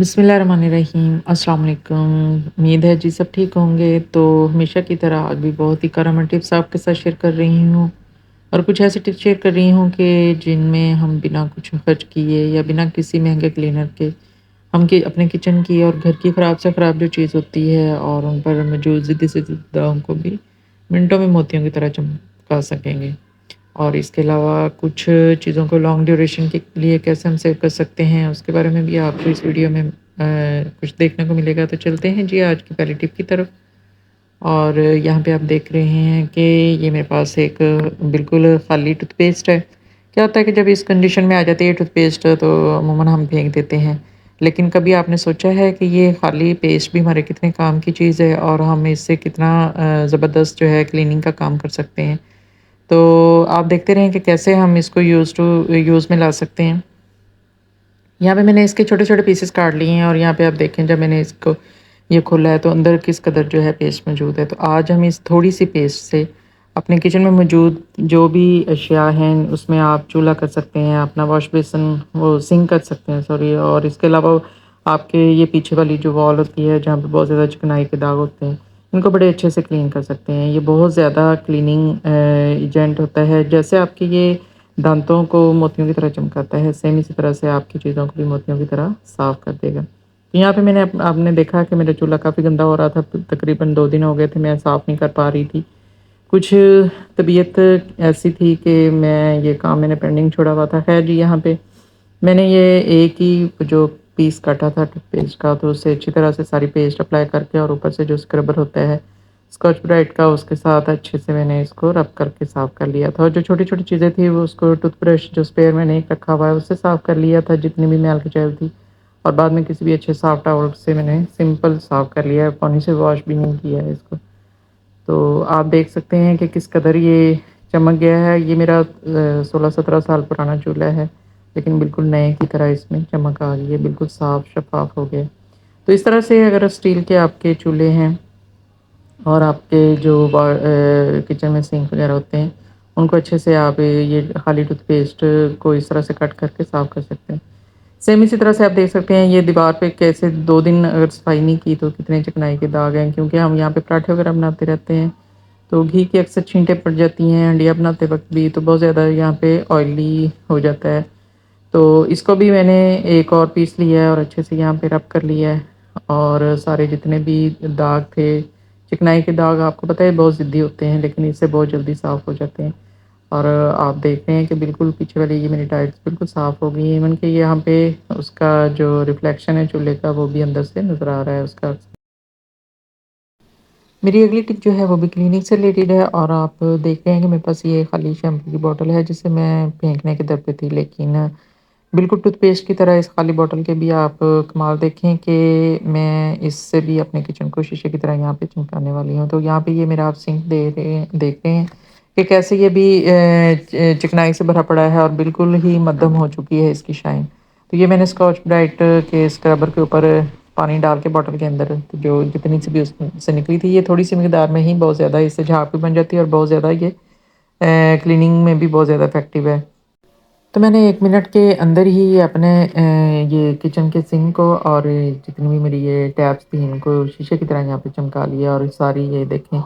बिस्मिल्लाहिर्रहमानिर्रहीम अस्सलाम वालेकुम। उम्मीद है जी सब ठीक होंगे। तो हमेशा की तरह आज भी बहुत ही करामा टिप्स आपके साथ शेयर कर रही हूँ और कुछ ऐसे टिप्स शेयर कर रही हूँ कि जिनमें हम बिना कुछ खर्च किए या बिना किसी महंगे क्लीनर के हम कि अपने किचन की और घर की ख़राब से ख़राब जो चीज़ होती है और उन पर मौजूद ज़िद्दी से ज़िद्दा को भी मिनटों में मोतियों की तरह चमका सकेंगे। और इसके अलावा कुछ चीज़ों को लॉन्ग ड्यूरेशन के लिए कैसे हम सेव कर सकते हैं, उसके बारे में भी आपको इस वीडियो में कुछ देखने को मिलेगा। तो चलते हैं जी आज की पहली टिप की तरफ। और यहाँ पे आप देख रहे हैं कि ये मेरे पास एक बिल्कुल खाली टूथपेस्ट है। क्या होता है कि जब इस कंडीशन में आ जाती है टूथपेस्ट तो अमूमन हम फेंक देते हैं। लेकिन कभी आपने सोचा है कि ये खाली पेस्ट भी हमारे कितने काम की चीज़ है और हम इससे कितना ज़बरदस्त जो है क्लीनिंग का काम कर सकते हैं। तो आप देखते रहें कि कैसे हम इसको यूज़ में ला सकते हैं। यहाँ पे मैंने इसके छोटे-छोटे पीसेस काट लिए हैं और यहाँ पे आप देखें जब मैंने इसको ये खोला है तो अंदर किस कदर जो है पेस्ट मौजूद है। तो आज हम इस थोड़ी-सी पेस्ट से अपने किचन में मौजूद जो भी अशिया हैं उसमें आप चूल्हा कर सकते हैं, अपना वॉश बेसिन वो सिंक कर सकते हैं सॉरी। और इसके अलावा आपके ये पीछे वाली जो वॉल होती है जहाँ पे बहुत ज़्यादा चिकनाई के दाग होते हैं, इनको बड़े अच्छे से क्लीन कर सकते हैं। ये बहुत ज़्यादा क्लीनिंग एजेंट होता है। जैसे आपके ये दांतों को मोतियों की तरह चमकाता है, सेम इसी तरह से आपकी चीज़ों को भी मोतियों की तरह साफ़ कर देगा। तो यहाँ पे मैंने आपने देखा कि मेरा चूल्हा काफ़ी गंदा हो रहा था, तकरीबन 2 दिन हो गए थे मैं साफ़ नहीं कर पा रही थी। कुछ तबीयत ऐसी थी कि मैं ये काम मैंने पेंडिंग छोड़ा हुआ था। ख़ैर जी यहाँ पे मैंने ये एक ही जो पीस काटा था टूथपेस्ट का तो उससे अच्छी तरह से सारी पेस्ट अप्लाई करके और ऊपर से जो स्क्रबर होता है स्कॉच ब्राइट का उसके साथ अच्छे से मैंने इसको रब करके साफ़ कर लिया था। और जो छोटी-छोटी चीज़ें थी वो उसको टूथब्रश जो स्पेयर मैंने एक रखा हुआ है उससे साफ़ कर लिया था जितनी भी मैल कुचैल थी। और बाद में किसी भी अच्छे सॉफ्ट टॉवल से मैंने सिंपल साफ़ कर लिया है, पानी से वॉश भी नहीं किया है इसको। तो आप देख सकते हैं कि किस कदर ये चमक गया है। ये मेरा 16-17 साल पुराना चूल्हा है, लेकिन बिल्कुल नए की तरह इसमें चमक आ गई है, बिल्कुल साफ़ शफ़ाफ़ हो गया है। तो इस तरह से अगर स्टील के आपके चूल्हे हैं और आपके जो किचन में सिंक वगैरह होते हैं, उनको अच्छे से आप ये खाली टूथपेस्ट को इस तरह से कट करके साफ़ कर सकते हैं। सेम इसी तरह से आप देख सकते हैं ये दीवार पे कैसे 2 दिन अगर सफाई नहीं की तो कितने चिकनाई के दाग हैं, क्योंकि हम यहाँ पे पराठे वगैरह बनाते रहते हैं, तो घी की अक्सर छींटे पड़ जाती हैं हंडिया बनाते वक़्त भी, तो बहुत ज़्यादा यहाँ पे ऑयली हो जाता है। तो इसको भी मैंने एक और पीस लिया है और अच्छे से यहाँ पे रब कर लिया है। और सारे जितने भी दाग थे, चिकनाई के दाग आपको पता है बहुत ज़िद्दी होते हैं, लेकिन इससे बहुत जल्दी साफ़ हो जाते हैं। और आप देख रहे हैं कि बिल्कुल पीछे वाली ये मेरी टाइल्स बिल्कुल साफ़ हो गई हैं, इवन कि यहाँ पे उसका जो रिफ्लेक्शन है चूल्हे का वो भी अंदर से नज़र आ रहा है उसका। मेरी अगली टिप जो है वो भी क्लीनिंग से रिलेटेड है और आप देख रहे हैं कि मेरे पास ये खाली शैम्पू की बॉटल है जिसे मैं फेंकने के दर पे थी, लेकिन बिल्कुल टूथपेस्ट की तरह इस खाली बॉटल के भी आप कमाल देखें कि मैं इससे भी अपने किचन को शीशे की तरह यहाँ पे चमकाने वाली हूँ। तो यहाँ पे ये मेरा आप सिंक देख रहे हैं कि कैसे ये भी चिकनाई से भरा पड़ा है और बिल्कुल ही मद्धम हो चुकी है इसकी शाइन। तो ये मैंने स्कॉच ब्राइट के स्क्रबर के ऊपर पानी डाल के बॉटल के अंदर तो जो जितनी सी भी उससे निकली थी, ये थोड़ी सी मकदार में ही बहुत ज़्यादा इससे झाग भी बन जाती है और बहुत ज़्यादा ये क्लीनिंग में भी बहुत ज़्यादा इफेक्टिव है। तो मैंने 1 मिनट के अंदर ही अपने ये किचन के सिंक को और जितनी भी मेरी ये टैप्स थी इनको शीशे की तरह यहाँ पे चमका लिया। और सारी ये देखें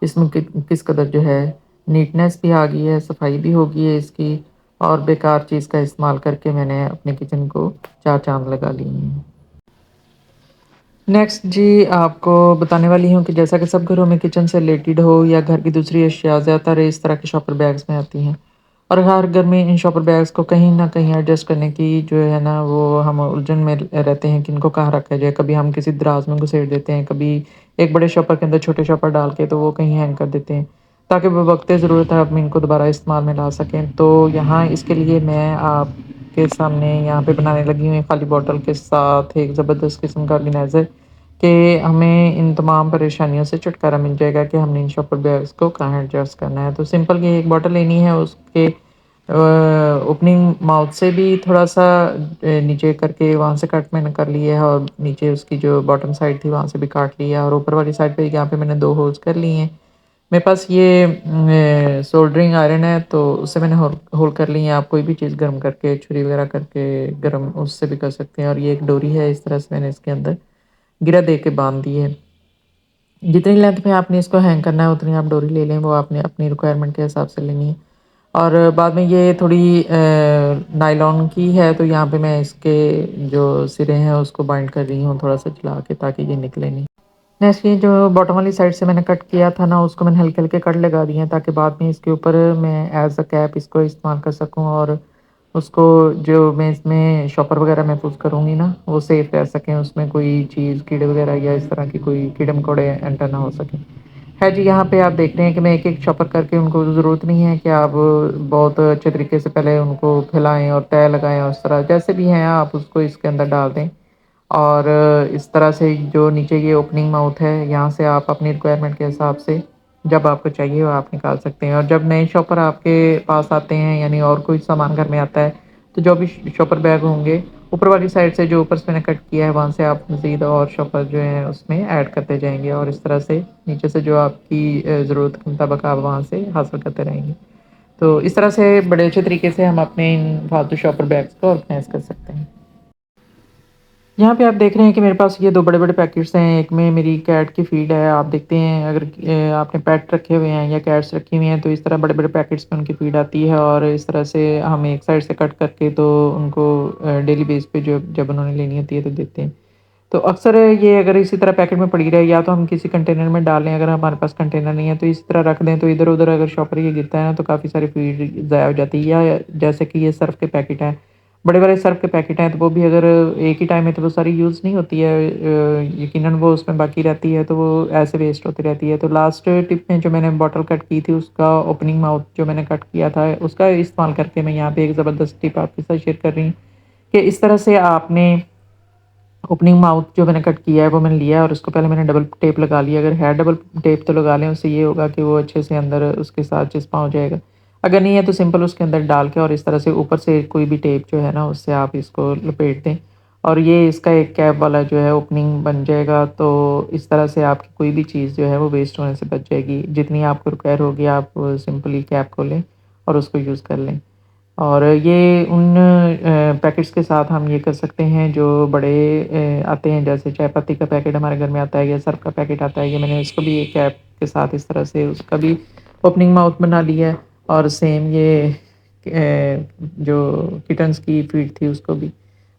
इसमें किस कदर जो है नीटनेस भी आ गई है, सफाई भी हो गई है इसकी। और बेकार चीज़ का इस्तेमाल करके मैंने अपने किचन को 4 चाँद लगा लिए हैं। नेक्स्ट जी आपको बताने वाली हूँ कि जैसा कि सब घरों में किचन से रिलेटेड हो या घर की दूसरी अशिया ज़्यादातर इस तरह के शॉपर बैग्स में आती हैं। और हर घर में इन शॉपर बैग्स को कहीं न कहीं एडजस्ट करने की जो है ना वो हम उलझन में रहते हैं कि इनको कहाँ रखा जाए। कभी हम किसी दराज में घुसेड़ देते हैं, कभी एक बड़े शॉपर के अंदर छोटे शॉपर डाल के तो वो कहीं हैंग कर देते हैं, ताकि बवक़्त ज़रूरत है हम इनको दोबारा इस्तेमाल में ला सकें। तो यहाँ इसके लिए मैं आपके सामने यहाँ पे बनाने लगी हूँ एक खाली बॉटल के साथ एक ज़बरदस्त किस्म का ऑर्गेनाइज़र कि हमें इन तमाम परेशानियों से छुटकारा मिल जाएगा कि हमने इन शॉपर बैग्स को कहाँ एडजस्ट करना है। तो सिंपल ये एक बॉटल लेनी है, उसके ओपनिंग माउथ से भी थोड़ा-सा नीचे करके वहाँ से कट मैंने कर लिया है और नीचे उसकी जो बॉटम साइड थी वहाँ से भी काट लिया और ऊपर वाली साइड पे यहाँ पे मैंने 2 होल्स कर लिए हैं। मेरे पास ये सोल्डरिंग आयरन है, तो उससे मैंने होल होल कर ली है। आप कोई भी चीज़ गर्म करके, छुरी वगैरह करके गर्म उससे भी कर सकते हैं। और ये एक डोरी है, इस तरह से मैंने इसके अंदर गिरा दे के बाँध दी है। जितनी लेंथ में आपने इसको हैंग करना है, उतनी आप डोरी ले लें, वो आपने अपनी रिक्वायरमेंट के हिसाब से लेनी है। और बाद में ये थोड़ी नायलॉन की है, तो यहाँ पे मैं इसके जो सिरे हैं उसको बाइंड कर रही हूँ थोड़ा-सा चला के, ताकि ये निकले नहीं। नेक्स्ट ये जो बॉटम वाली साइड से मैंने कट किया था ना, उसको मैंने हल्के-हल्के कट लगा दिए हैं, ताकि बाद में इसके ऊपर मैं एज़ अ कैप इसको इस्तेमाल कर सकूँ। और उसको जो मैं इसमें शॉपर वगैरह महफूज़ करूँगी ना, वो सेफ रह सकें, उसमें कोई चीज़ कीड़े वगैरह या इस तरह की कोई कीड़े-मकोड़े एंटर ना हो सकें। है जी, यहाँ पे आप देख रहे हैं कि मैं एक-एक चॉपर करके, उनको ज़रूरत नहीं है कि आप बहुत अच्छे तरीके से पहले उनको फैलाएँ और तह लगाएँ, और उस तरह जैसे भी हैं आप उसको इसके अंदर डाल दें। और इस तरह से जो नीचे ये ओपनिंग माउथ है, यहाँ से आप अपनी रिक्वायरमेंट के हिसाब से जब आपको चाहिए वो आप निकाल सकते हैं। और जब नए शॉपर आपके पास आते हैं, यानी और कोई सामान घर में आता है, तो जो भी शॉपर बैग होंगे, ऊपर वाली साइड से जो ऊपर से मैंने कट किया है, वहाँ से आप मज़ीद और शॉपर जो हैं उसमें ऐड करते जाएँगे, और इस तरह से नीचे से जो आपकी ज़रूरत के मुताबिक आप वहाँ से हासिल करते रहेंगे। तो इस तरह से बड़े अच्छे तरीके से हम अपने इन फालतू शॉपर बैग्स को ऑर्गनाइज़ कर सकते हैं। यहाँ पे आप देख रहे हैं कि मेरे पास ये 2 बड़े-बड़े पैकेट्स हैं। एक में मेरी कैट की फ़ीड है। आप देखते हैं, अगर आपने पेट रखे हुए हैं या कैट्स रखी हुई हैं, तो इस तरह बड़े-बड़े पैकेट्स में उनकी फ़ीड आती है, और इस तरह से हम एक साइड से कट करके तो उनको डेली बेस पे जो जब उन्होंने लेनी होती है तो देते हैं। तो अक्सर ये अगर इसी तरह पैकेट में पड़ी रहे, या तो हम किसी कंटेनर में डाल लें, अगर हमारे पास कंटेनर नहीं है तो इसी तरह रख दें, तो इधर-उधर अगर शॉपर ये गिरता है ना, तो काफ़ी सारी फ़ीड ज़ाया हो जाती है। या जैसे कि ये सर्फ़ के पैकेट हैं, बड़े वाले सर्फ़ के पैकेट हैं, तो वो भी अगर एक ही टाइम में तो वो सारी यूज़ नहीं होती है, यकीनन वो उसमें बाकी रहती है, तो वो ऐसे वेस्ट होती रहती है। तो लास्ट टिप में जो मैंने बॉटल कट की थी, उसका ओपनिंग माउथ जो मैंने कट किया था, उसका इस्तेमाल करके मैं यहाँ पे एक ज़बरदस्त टिप आपके साथ शेयर कर रही हूँ कि इस तरह से आपने ओपनिंग माउथ जो मैंने कट किया है वो मैंने लिया है, और उसको पहले मैंने डबल टेप लगा लिया। अगर है डबल टेप तो लगा लें, उससे ये होगा कि वो अच्छे से अंदर उसके साथ चिपका हो जाएगा। अगर नहीं है तो सिंपल उसके अंदर डाल के, और इस तरह से ऊपर से कोई भी टेप जो है ना, उससे आप इसको लपेट दें, और ये इसका एक कैप वाला जो है ओपनिंग बन जाएगा। तो इस तरह से आपकी कोई भी चीज़ जो है वो वेस्ट होने से बच जाएगी। जितनी आपको रिक्वायर होगी, आप सिंपली कैप खोलें और उसको यूज़ कर लें। और ये उन पैकेट्स के साथ हम ये कर सकते हैं जो बड़े आते हैं, जैसे चाय पत्ती का पैकेट हमारे घर में आता है, या सर्फ़ का पैकेट आता है, ये मैंने इसको भी एक कैप के साथ इस तरह से उसका भी ओपनिंग माउथ बना लिया है। और सेम ये जो किटन्स की फ़ीड थी उसको भी।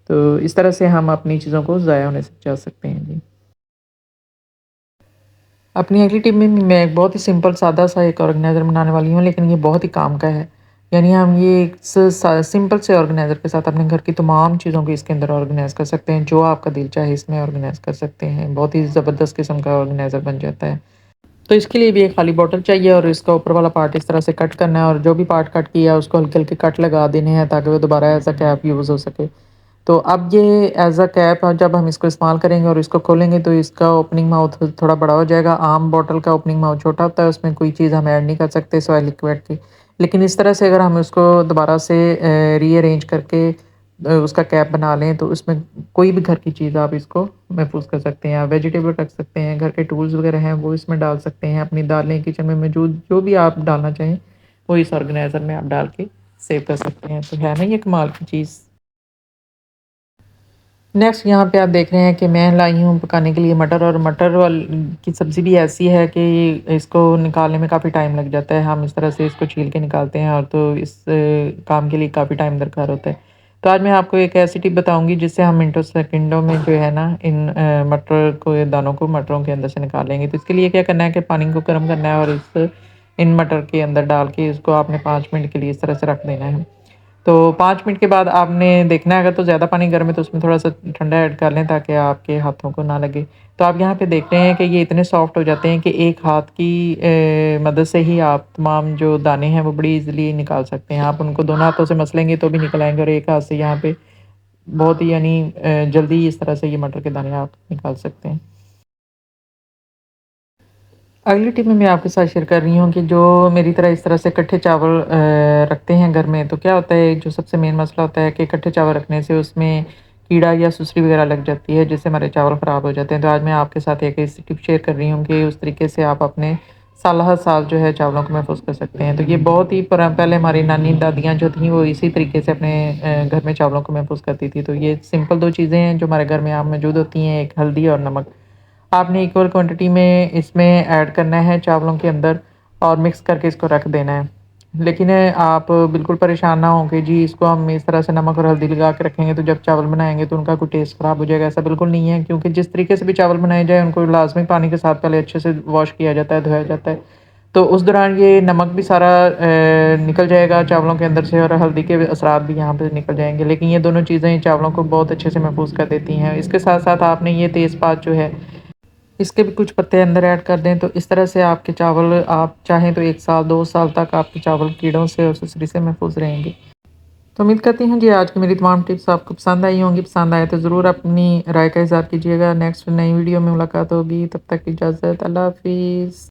तो इस तरह से हम अपनी चीज़ों को ज़ाया होने से बचा सकते हैं। जी। अपनी अगली टिप में मैं एक बहुत ही सिंपल सादा-सा एक ऑर्गेनाइज़र बनाने वाली हूँ, लेकिन ये बहुत ही काम का है। यानी हम ये एक स सा सिंपल से ऑर्गेनाइज़र के साथ अपने घर की तमाम चीज़ों को इसके अंदर ऑर्गेनाइज़ कर सकते हैं, जो आपका दिल चाहे इसमें ऑर्गेनाइज़ कर सकते हैं। बहुत ही ज़बरदस्त किस्म का ऑर्गेनाइज़र बन जाता है। तो इसके लिए भी एक खाली बॉटल चाहिए, और इसका ऊपर वाला पार्ट इस तरह से कट करना है, और जो भी पार्ट कट किया है उसको हल्के-हल्के कट लगा देने हैं, ताकि वो दोबारा एज़ अ कैप यूज़ हो सके। तो अब ये एज़ अ कैप जब हम इसको इस्तेमाल करेंगे और इसको खोलेंगे, तो इसका ओपनिंग माउथ थोड़ा बड़ा हो जाएगा। आम बॉटल का ओपनिंग माउथ छोटा होता है, उसमें कोई चीज़ हम ऐड नहीं कर सकते सिवाय लिक्विड के। लेकिन इस तरह से अगर हम उसको दोबारा से रीअरेंज करके उसका कैप बना लें, तो उसमें कोई भी घर की चीज़ आप इसको महफूज़ कर सकते हैं। आप वेजिटेबल रख सकते हैं, घर के टूल्स वगैरह हैं वो इसमें डाल सकते हैं, अपनी दालें किचन में मौजूद जो भी आप डालना चाहें, वो इस ऑर्गेनाइज़र में आप डाल के सेव कर सकते हैं। तो है ना ये कमाल की चीज़? नेक्स्ट यहाँ पे आप देख रहे हैं कि मैं लाई हूँ पकाने के लिए मटर, और मटर की सब्ज़ी भी ऐसी है कि इसको निकालने में काफ़ी टाइम लग जाता है। हम इस तरह से इसको छील के निकालते हैं, और तो इस काम के लिए काफ़ी टाइम दरकार होता है। तो आज मैं आपको एक ऐसी टिप बताऊँगी जिससे हम मिनटों सेकंडों में जो है ना, इन मटर को, दानों को मटरों के अंदर से निकाल लेंगे। तो इसके लिए क्या करना है कि पानी को गर्म करना है, और इस इन मटर के अंदर डाल के इसको आपने 5 मिनट के लिए इस तरह से रख देना है। तो 5 मिनट के बाद आपने देखना है, अगर तो ज़्यादा पानी गर्म है तो उसमें थोड़ा-सा ठंडा ऐड कर लें, ताकि आपके हाथों को ना लगे। तो आप यहाँ पे देख रहे हैं कि ये इतने सॉफ्ट हो जाते हैं कि एक हाथ की मदद से ही आप तमाम जो दाने हैं वो बड़ी ईज़िली निकाल सकते हैं। आप उनको दोनों हाथों से मसलेंगे तो भी निकल आएँगे, और एक हाथ से यहाँ पे बहुत ही यानी जल्दी इस तरह से ये मटर के दाने आप निकाल सकते हैं। अगली टिप में मैं आपके साथ शेयर कर रही हूँ कि जो मेरी तरह इस तरह से इकट्ठे चावल रखते हैं घर में, तो क्या होता है, जो सबसे मेन मसला होता है कि इकट्ठे चावल रखने से उसमें कीड़ा या सुसरी वगैरह लग जाती है, जिससे हमारे चावल ख़राब हो जाते हैं। तो आज मैं आपके साथ एक ऐसी टिप शेयर कर रही हूँ कि उस तरीके से आप अपने साल हर साल जो है चावलों को महफ़ूज़ कर सकते हैं। तो ये बहुत ही पहले हमारी नानी दादियाँ जो थीं वो इसी तरीके से अपने घर में चावलों को महफ़ूज़ करती थी। तो ये सिंपल 2 चीज़ें हैं जो हमारे घर में आम मौजूद होती हैं, एक हल्दी और नमक। आपने इक्वल क्वांटिटी में इसमें ऐड करना है चावलों के अंदर और मिक्स करके इसको रख देना है। लेकिन आप बिल्कुल परेशान ना हों कि जी इसको हम इस तरह से नमक और हल्दी लगा के रखेंगे तो जब चावल बनाएँगे तो उनका कोई टेस्ट ख़राब हो जाएगा, ऐसा बिल्कुल नहीं है क्योंकि जिस तरीके से भी चावल बनाए जाएँ उनको लाज़मी पानी के साथ पहले अच्छे से वॉश किया जाता है, धोया जाता है। तो उस दौरान ये नमक भी सारा निकल जाएगा चावलों के अंदर से और हल्दी के असरात भी यहाँ पे निकल जाएँगे। लेकिन ये दोनों चीज़ें चावलों को बहुत अच्छे से महफ़ूज़ कर देती हैं। इसके साथ-साथ आपने ये तेज़पात जो है इसके भी कुछ पत्ते अंदर ऐड कर दें, तो इस तरह से आपके चावल आप चाहें तो 1 साल, 2 साल तक आपके चावल कीड़ों से और सुसरी से महफूज़ रहेंगे। तो उम्मीद करती हूँ जी आज की मेरी तमाम टिप्स आपको पसंद आई होंगी, पसंद आए तो ज़रूर अपनी राय का इज़हार कीजिएगा। नेक्स्ट नई वीडियो में मुलाकात होगी, तब तक की इजाज़त, अल्लाह हाफ़िज़।